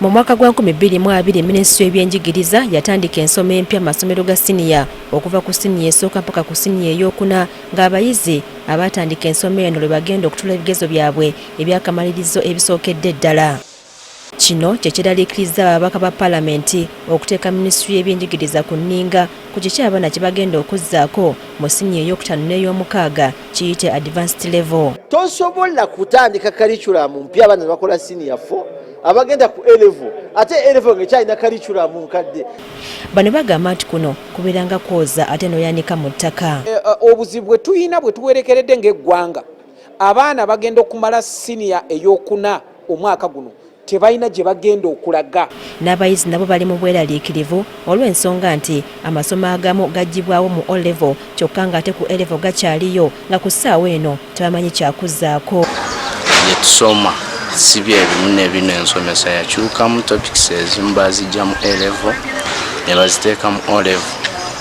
Mu mwaka gwa 2020 Minisitule y'ebyenjigiriza yatandika ensoma empya amasomero ga siniya okuva ku siniya esooka mpaka ku siniya ey'okuna ng'abayizi abatandika ensoma eno lwe bagenda okutula ebigezo byabwe ebyakamalirizo ebisookedde ddala. Kino kye kiraliikiriza ababaka ba Paalamenti okuteeka Minisitule y'ebyenjigiriza ku nninga ku kiki abaana kye bagenda okuzzaako mu siniya ey'okutaano n'ey'omukaaga kiyite advanced level. Tosobola kutandika curriculum mpya abaana bakola siniya 4 abagenda ku A-level ate A-level ngekyalina curriculum nkadde. Bano bagamba nti kuno kubeeranga kwoza ate n'oyanika mu ttaka. Obuzibu bwe tuyina bwe tuwerekeredde ng'eggwanga abaana bagenda okumala siniya ey'okuna omwaka guno tebalina gye bagenda okulaga. N'abayizi nabo bali mu bweraliikirivu olw'ensonga nti amasomo agamu gaggyibwawo mu O-level kyokka ng'ate ku A-level gakyaliyo nga ku ssaawa eno tebamanyi kyakuzzaako. Bye tusoma si bye bimu n'ebino ensomesa yakyukamu topics ezimu baazijja mu A-level ne baziteeka mu O-level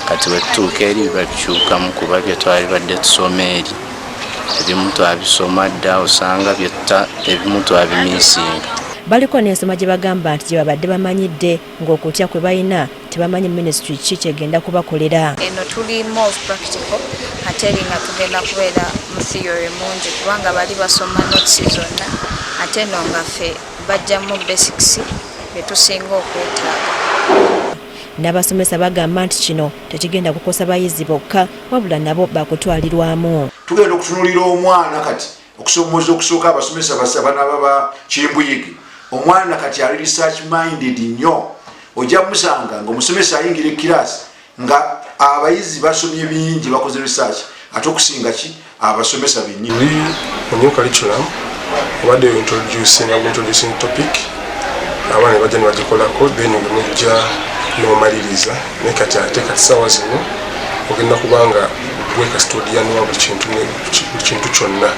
kati bwe tutuuka eri babikyukamu kuba bye twali badde tusoma eri ebimu twabisoma dda osanga ebimu twabimiisinga. Baliko n'ensoma gye bagamba nti gye babadde bamanyidde ng'okutya kwe balina tebamanyi Ministry ki kyegenda kubakolera. Eno tuli more practical ate nga tugenda kubeera mu theory mungi kubanga bali basoma notes zonna ate no nga ffe bajjamu basics bye tusinga okwetaaga. N'abasomesa bagamba nti kino tekigenda kukosa bayizi bokka wabula nabo bakutwalirwamu. Tugenda okutunulira omwana kati okusomoza okusooka abasomesa basabana baba Kimbuyigi. Omwana kati ali research minded nnyo. Ojja musanga ng'omusomesa ayingira ekiraasi nga abayizi basomye bingi bakoze research ate okusinga ki abasomesa bennyini. Mu new curriculum obadde introducing topic abaana bajja ne bagikolako then mujja n'omaliriza naye kati ate kati ssaawa zino ogenda kubanga gwe custodian wa buli kintu kyonna.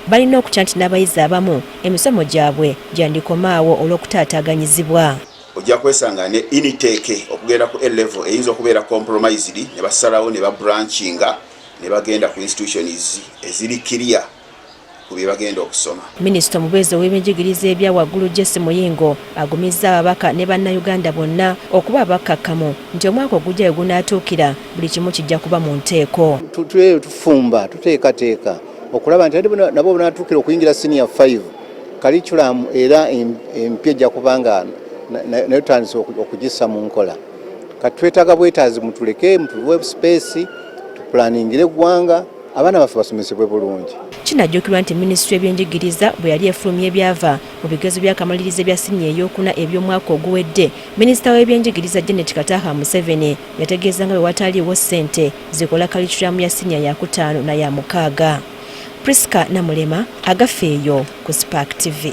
Balina okutya nti n'abayizi abamu emisomo gyabwe gyandikomaawo olw'okutaataaganyizibwa. Ojja kwesanga ne intake okugenda ku A-level eyinza okubeera compromised ne basalawo ne babranchinga ne bagenda ku institutions eziri clear ku bye bagenda okusoma. Minisita omubeezi ow'ebyenjigiriza ebya waggulu Jesse Muyingo agumizza ababaka ne bannayuganda bonna okuba abakkakkamu nti omwaka ogujja we gunaatuukira buli kimu kijja kuba mu nteeko. Tufumba tuteekateeka okulaba nti nabo banaatuukira okuyingira senior 5 curriculum era empya ejja kubanga nayo tutandise okugissa mu nkola. Kati twetaaga bwetaazi mutuleke mutuwe space tuplaningire eggwanga abaana baffe basomesebwe bulungi. Kinajjukirwa nti Minisitule y'ebyenjigiriza bwe yali efulumya ebyava mu bigezo by'akamalirizo ebya siniya ey'okuna eby'omwaka oguwedde, Minisita w'ebyenjigiriza Janet Kataha Museveni yategeeza nga bwe wataliiwo ssente zikola curriculum ya siniya ya 5 na ya 6. Priska Namulema, Agafeeyo ku Spark TV.